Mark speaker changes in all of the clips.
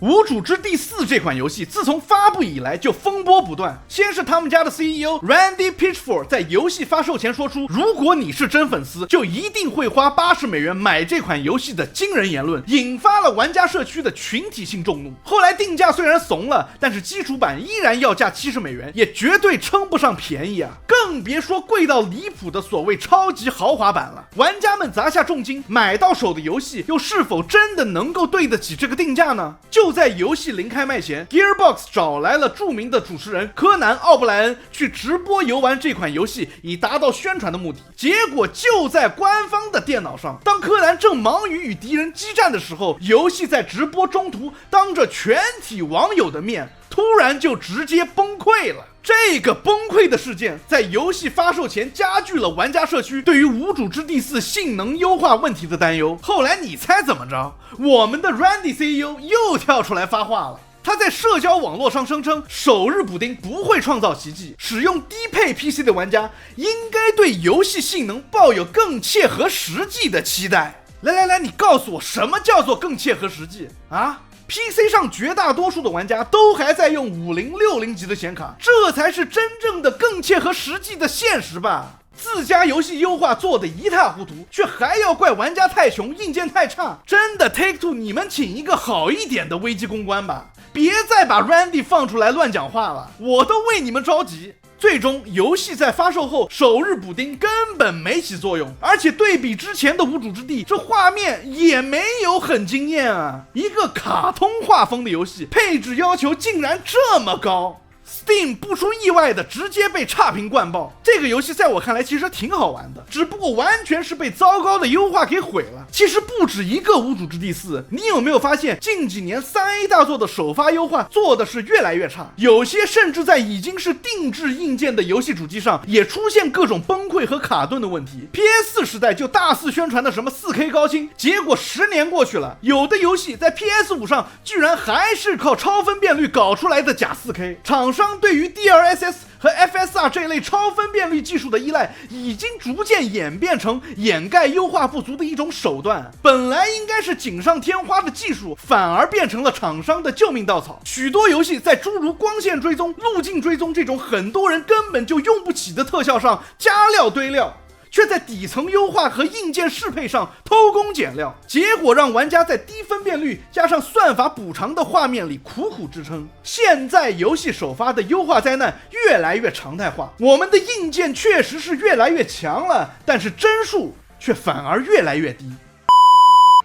Speaker 1: 无主之地4这款游戏自从发布以来就风波不断。先是他们家的 CEO Randy Pitchford 在游戏发售前说出，如果你是真粉丝，就一定会花$80买这款游戏的惊人言论，引发了玩家社区的群体性众怒。后来定价虽然怂了，但是基础版依然要价$70，也绝对称不上便宜啊！更别说贵到离谱的所谓超级豪华版了。玩家们砸下重金买到手的游戏，又是否真的能够对得起这个定价呢？就在游戏临开卖前 ，Gearbox 找来了著名的主持人柯南·奥布莱恩去直播游玩这款游戏，以达到宣传的目的。结果就在官方的电脑上，当柯南正忙于与敌人激战的时候，游戏在直播中途当着全体网友的面，突然就直接崩溃了。这个崩溃的事件在游戏发售前加剧了玩家社区对于无主之地4性能优化问题的担忧。后来你猜怎么着？我们的 Randy CEO 又跳出来发话了。他在社交网络上声称，首日补丁不会创造奇迹，使用低配 PC 的玩家应该对游戏性能抱有更切合实际的期待。来，你告诉我，什么叫做更切合实际啊？PC 上绝大多数的玩家都还在用50、60级的显卡，这才是真正的更切合实际的现实吧？自家游戏优化做得一塌糊涂，却还要怪玩家太穷、硬件太差，真的 Take-Two 你们请一个好一点的危机公关吧，别再把 Randy 放出来乱讲话了，我都为你们着急。最终游戏在发售后首日补丁根本没起作用，而且对比之前的无主之地，这画面也没有很惊艳啊！一个卡通画风的游戏，配置要求竟然这么高。Steam 不出意外的直接被差评灌爆。这个游戏在我看来其实挺好玩的，只不过完全是被糟糕的优化给毁了。其实不止一个无主之地4，你有没有发现近几年3A 大作的首发优化做的是越来越差，有些甚至在已经是定制硬件的游戏主机上也出现各种崩溃和卡顿的问题。 PS4 时代就大肆宣传的什么 4K 高清，结果10年过去了，有的游戏在 PS5 上居然还是靠超分辨率搞出来的假 4K。 厂商对于 DLSS 和 FSR 这类超分辨率技术的依赖，已经逐渐演变成掩盖优化不足的一种手段。本来应该是锦上添花的技术，反而变成了厂商的救命稻草。许多游戏在诸如光线追踪、路径追踪这种很多人根本就用不起的特效上加料堆料，却在底层优化和硬件适配上偷工减料，结果让玩家在低分辨率加上算法补偿的画面里苦苦支撑。现在游戏首发的优化灾难越来越常态化，我们的硬件确实是越来越强了，但是帧数却反而越来越低。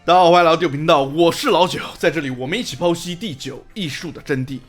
Speaker 1: 大家好，欢迎来到第9频道，我是老九，在这里我们一起剖析第9艺术的真谛。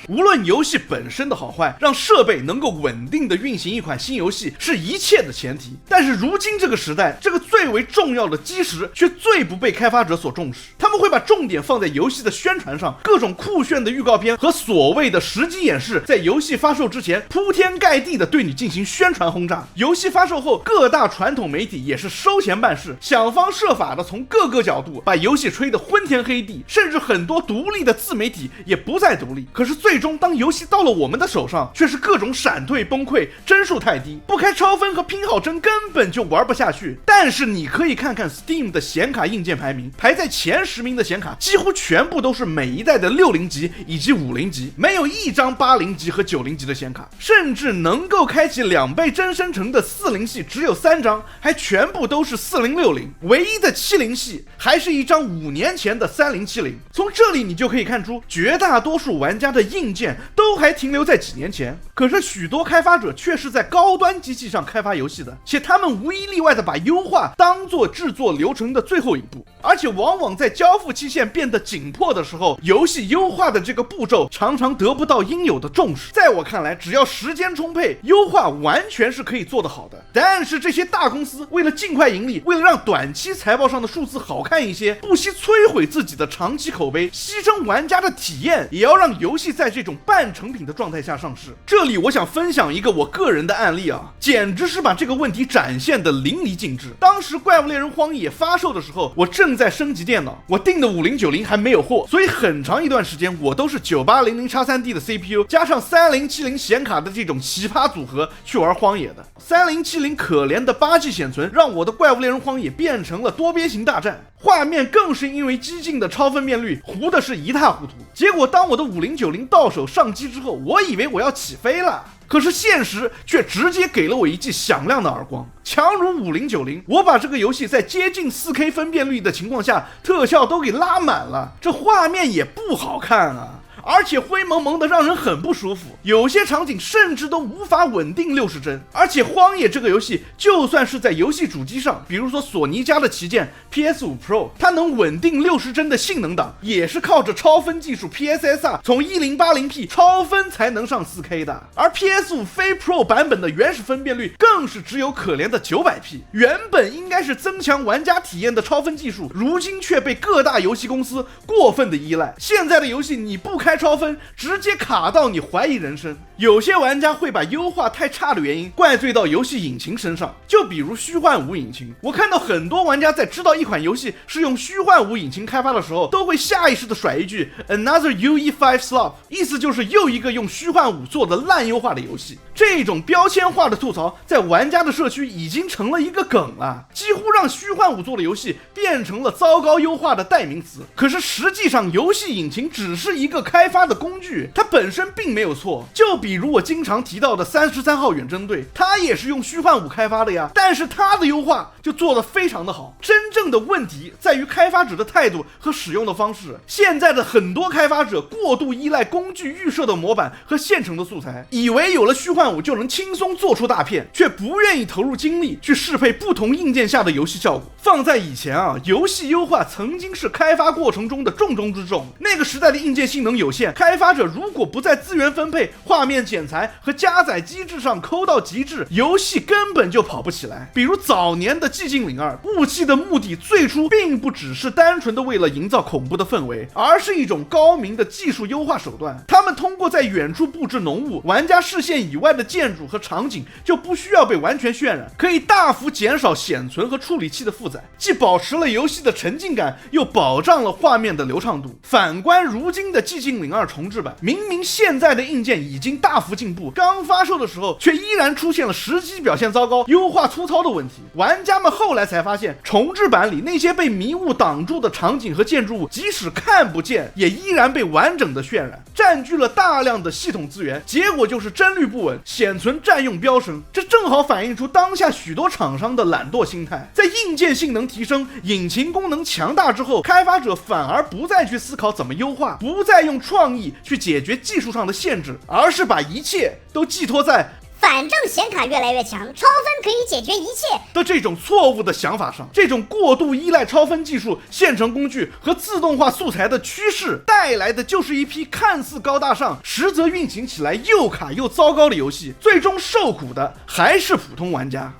Speaker 1: 无论游戏本身的好坏，让设备能够稳定的运行一款新游戏是一切的前提。但是如今这个时代，这个最为重要的基石却最不被开发者所重视。他们会把重点放在游戏的宣传上，各种酷炫的预告片和所谓的实机演示，在游戏发售之前铺天盖地的对你进行宣传轰炸。游戏发售后，各大传统媒体也是收钱办事，想方设法的从各个角度把游戏吹得昏天黑地，甚至很多独立的自媒体也不再独立。可是最终当游戏到了我们的手上，却是各种闪退崩溃，帧数太低，不开超分和拼好帧根本就玩不下去。但是你可以看看 Steam 的显卡硬件排名，排在前10名的显卡几乎全部都是每一代的60级以及50级，没有一张80级和90级的显卡，甚至能够开启2倍帧生成的40系只有3张，还全部都是4060，唯一的70系还是一张5年前的3070。从这里你就可以看出，绝大多数玩家的硬件都还停留在几年前，可是许多开发者却是在高端机器上开发游戏的，且他们无一例外的把优化当作制作流程的最后一步，而且往往在交付期限变得紧迫的时候，游戏优化的这个步骤常常得不到应有的重视。在我看来，只要时间充沛，优化完全是可以做得好的。但是这些大公司为了尽快盈利，为了让短期财报上的数字好看一些，不惜摧毁自己的长期口碑，牺牲玩家的体验，也要让游戏在这种半成品的状态下上市。这里我想分享一个我个人的案例啊，简直是把这个问题展现的淋漓尽致。当时怪物猎人荒野发售的时候，我正在升级电脑，我订的5090还没有货，所以很长一段时间我都是 9800X3D 的 CPU 加上3070显卡的这种奇葩组合去玩荒野的。3070可怜的8G 显存让我的怪物猎人荒野变成了多边形大战，画面更是因为激进的超分辨率糊的是一塌糊涂。结果当我的5090到手上机之后，我以为我要起飞了，可是现实却直接给了我一记响亮的耳光。强如5090，我把这个游戏在接近 4K 分辨率的情况下，特效都给拉满了，这画面也不好看啊，而且灰蒙蒙的让人很不舒服，有些场景甚至都无法稳定60帧。而且荒野这个游戏就算是在游戏主机上，比如说索尼家的旗舰 PS5 Pro， 它能稳定60帧的性能档也是靠着超分技术 PSSR 从 1080p 超分才能上 4K 的。而 PS5 非 Pro 版本的原始分辨率更是只有可怜的 900p， 原本应该是增强玩家体验的超分技术，如今却被各大游戏公司过分的依赖。现在的游戏你不开超分，直接卡到你怀疑人生。有些玩家会把优化太差的原因怪罪到游戏引擎身上，就比如虚幻5引擎。我看到很多玩家在知道一款游戏是用虚幻5引擎开发的时候，都会下意识的甩一句 Another UE5 slop， 意思就是又一个用虚幻5做的烂优化的游戏。这种标签化的吐槽在玩家的社区已经成了一个梗了，几乎让虚幻5做的游戏变成了糟糕优化的代名词。可是实际上游戏引擎只是一个开发的工具，它本身并没有错。就比如我经常提到的33号远征队，它也是用虚幻5开发的呀，但是它的优化就做得非常的好。真正的问题在于开发者的态度和使用的方式。现在的很多开发者过度依赖工具预设的模板和现成的素材，以为有了虚幻5就能轻松做出大片，却不愿意投入精力去适配不同硬件下的游戏效果。放在以前啊，游戏优化曾经是开发过程中的重中之重。那个时代的硬件性能有限，开发者如果不在资源分配、画面剪裁和加载机制上抠到极致，游戏根本就跑不起来。比如早年的寂静岭2，雾气的目的最初并不只是单纯的为了营造恐怖的氛围，而是一种高明的技术优化手段。他们通过在远处布置浓雾，玩家视线以外的建筑和场景就不需要被完全渲染，可以大幅减少显存和处理器的负载，既保持了游戏的沉浸感，又保障了画面的流畅度。反观如今的寂静岭2重制版，明明现在的硬件已经大幅进步，刚发售的时候却依然出现了实机表现糟糕、优化粗糙的问题。玩家们后来才发现，重制版里那些被迷雾挡住的场景和建筑物，即使看不见，也依然被完整的渲染，占据了大量的系统资源，结果就是帧率不稳，显存占用飙升。这正好反映出当下许多厂商的懒惰心态。在硬件性能提升、引擎功能强大之后，开发者反而不再去思考怎么优化，不再用创意去解决技术上的限制，而是把一切都寄托在
Speaker 2: 反正显卡越来越强，超分可以解决一切
Speaker 1: 的这种错误的想法上。这种过度依赖超分技术、现成工具和自动化素材的趋势，带来的就是一批看似高大上，实则运行起来又卡又糟糕的游戏，最终受苦的还是普通玩家。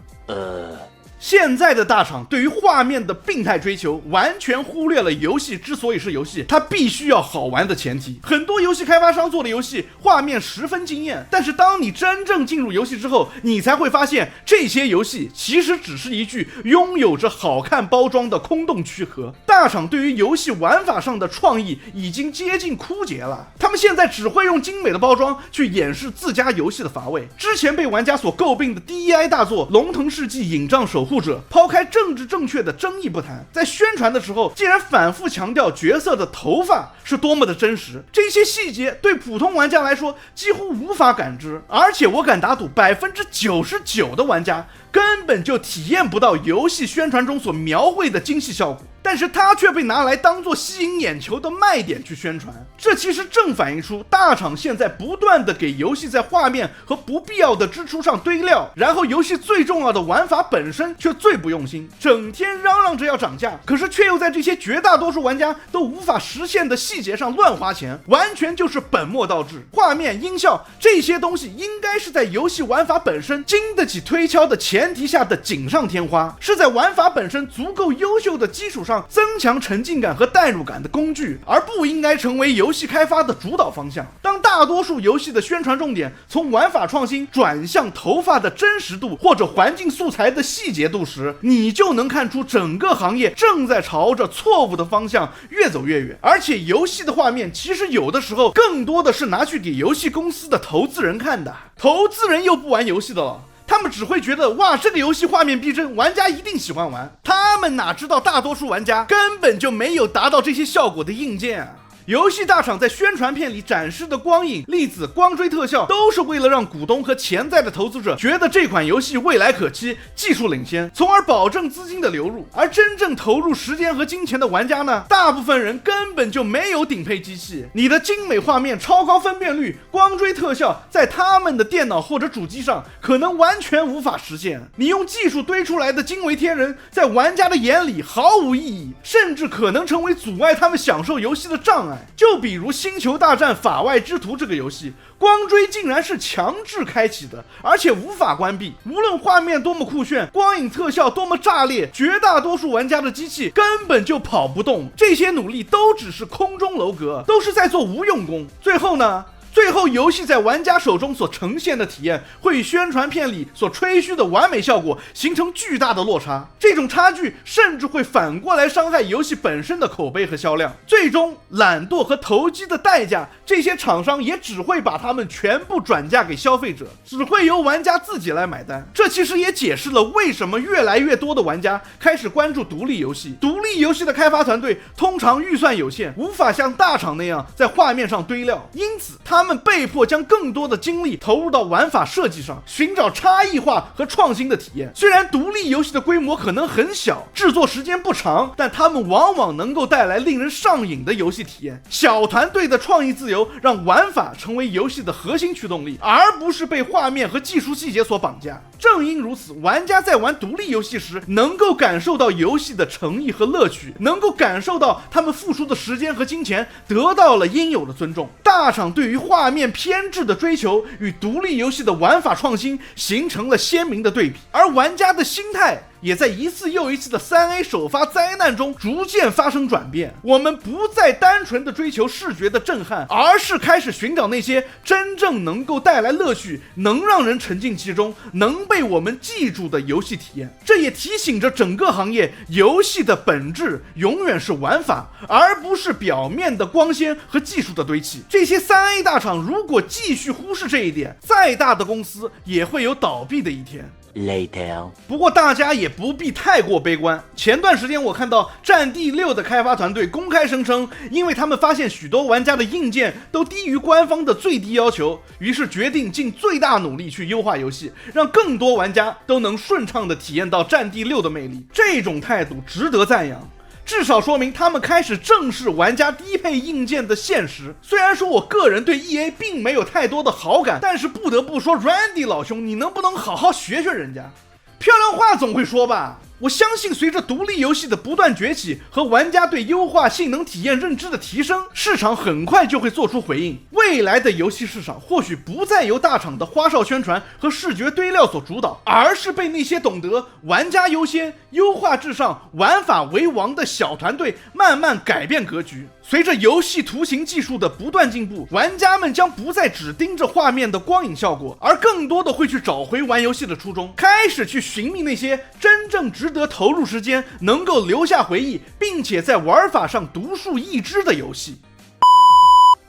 Speaker 1: 现在的大厂对于画面的病态追求，完全忽略了游戏之所以是游戏，它必须要好玩的前提。很多游戏开发商做的游戏画面十分惊艳，但是当你真正进入游戏之后，你才会发现这些游戏其实只是一具拥有着好看包装的空洞躯壳。大厂对于游戏玩法上的创意已经接近枯竭了，他们现在只会用精美的包装去掩饰自家游戏的乏味。之前被玩家所诟病的 DEI 大作《龙腾世纪：影杖守护者》，抛开政治正确的争议不谈，在宣传的时候竟然反复强调角色的头发是多么的真实，这些细节对普通玩家来说几乎无法感知，而且我敢打赌99%的玩家根本就体验不到游戏宣传中所描绘的精细效果，但是它却被拿来当作吸引眼球的卖点去宣传。这其实正反映出大厂现在不断的给游戏在画面和不必要的支出上堆料，然后游戏最重要的玩法本身却最不用心，整天嚷嚷着要涨价，可是却又在这些绝大多数玩家都无法实现的细节上乱花钱，完全就是本末倒置。画面、音效这些东西应该是在游戏玩法本身经得起推敲的前提下的锦上添花，是在玩法本身足够优秀的基础上增强沉浸感和代入感的工具，而不应该成为游戏开发的主导方向。当大多数游戏的宣传重点从玩法创新转向头发的真实度或者环境素材的细节度时，你就能看出整个行业正在朝着错误的方向越走越远。而且游戏的画面其实有的时候更多的是拿去给游戏公司的投资人看的，投资人又不玩游戏的了，他他们只会觉得哇，这个游戏画面逼真，玩家一定喜欢玩。他们哪知道大多数玩家根本就没有达到这些效果的硬件啊。游戏大厂在宣传片里展示的光影、粒子、光追特效，都是为了让股东和潜在的投资者觉得这款游戏未来可期、技术领先，从而保证资金的流入。而真正投入时间和金钱的玩家呢，大部分人根本就没有顶配机器，你的精美画面、超高分辨率、光追特效，在他们的电脑或者主机上可能完全无法实现。你用技术堆出来的惊为天人，在玩家的眼里毫无意义，甚至可能成为阻碍他们享受游戏的障碍。就比如《星球大战：法外之徒》这个游戏，光追竟然是强制开启的，而且无法关闭。无论画面多么酷炫，光影特效多么炸裂，绝大多数玩家的机器根本就跑不动。这些努力都只是空中楼阁，都是在做无用功。最后游戏在玩家手中所呈现的体验，会与宣传片里所吹嘘的完美效果形成巨大的落差。这种差距甚至会反过来伤害游戏本身的口碑和销量。最终，懒惰和投机的代价，这些厂商也只会把它们全部转嫁给消费者，只会由玩家自己来买单。这其实也解释了为什么越来越多的玩家开始关注独立游戏。独立游戏的开发团队通常预算有限，无法像大厂那样在画面上堆料，因此他们被迫将更多的精力投入到玩法设计上，寻找差异化和创新的体验。虽然独立游戏的规模可能很小，制作时间不长，但他们往往能够带来令人上瘾的游戏体验。小团队的创意自由让玩法成为游戏的核心驱动力，而不是被画面和技术细节所绑架。正因如此，玩家在玩独立游戏时能够感受到游戏的诚意和乐趣，能够感受到他们付出的时间和金钱得到了应有的尊重。大厂对于画面偏执的追求与独立游戏的玩法创新形成了鲜明的对比，而玩家的心态也在一次又一次的 3A 首发灾难中逐渐发生转变。我们不再单纯的追求视觉的震撼，而是开始寻找那些真正能够带来乐趣、能让人沉浸其中、能被我们记住的游戏体验。这也提醒着整个行业，游戏的本质永远是玩法，而不是表面的光鲜和技术的堆砌。这些 3A 大厂如果继续忽视这一点，再大的公司也会有倒闭的一天。
Speaker 3: Later.
Speaker 1: 不过大家也不必太过悲观。前段时间我看到《战地6》的开发团队公开声称，因为他们发现许多玩家的硬件都低于官方的最低要求，于是决定尽最大努力去优化游戏，让更多玩家都能顺畅地体验到《战地6》的魅力。这种态度值得赞扬，至少说明他们开始正视玩家低配硬件的现实。虽然说我个人对 EA 并没有太多的好感，但是不得不说 Randy 老兄，你能不能好好学学人家？漂亮话总会说吧。我相信随着独立游戏的不断崛起和玩家对优化性能体验认知的提升，市场很快就会做出回应。未来的游戏市场或许不再由大厂的花哨宣传和视觉堆料所主导，而是被那些懂得玩家优先、优化至上、玩法为王的小团队慢慢改变格局。随着游戏图形技术的不断进步，玩家们将不再只盯着画面的光影效果，而更多的会去找回玩游戏的初衷，开始去寻觅那些真正值得投入时间、能够留下回忆，并且在玩法上独树一帜的游戏。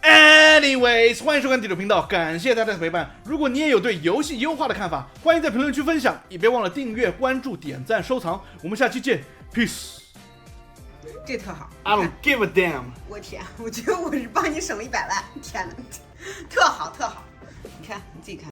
Speaker 1: Anyways， 欢迎收看第9频道，感谢大家的陪伴。如果你也有对游戏优化的看法，欢迎在评论区分享，也别忘了订阅、关注、点赞、收藏。我们下期见 ，Peace。
Speaker 4: 这特好
Speaker 1: I don't give a damn。
Speaker 4: 我天，我觉得我是帮你省了100万，天哪，特好特好，你看你自己看。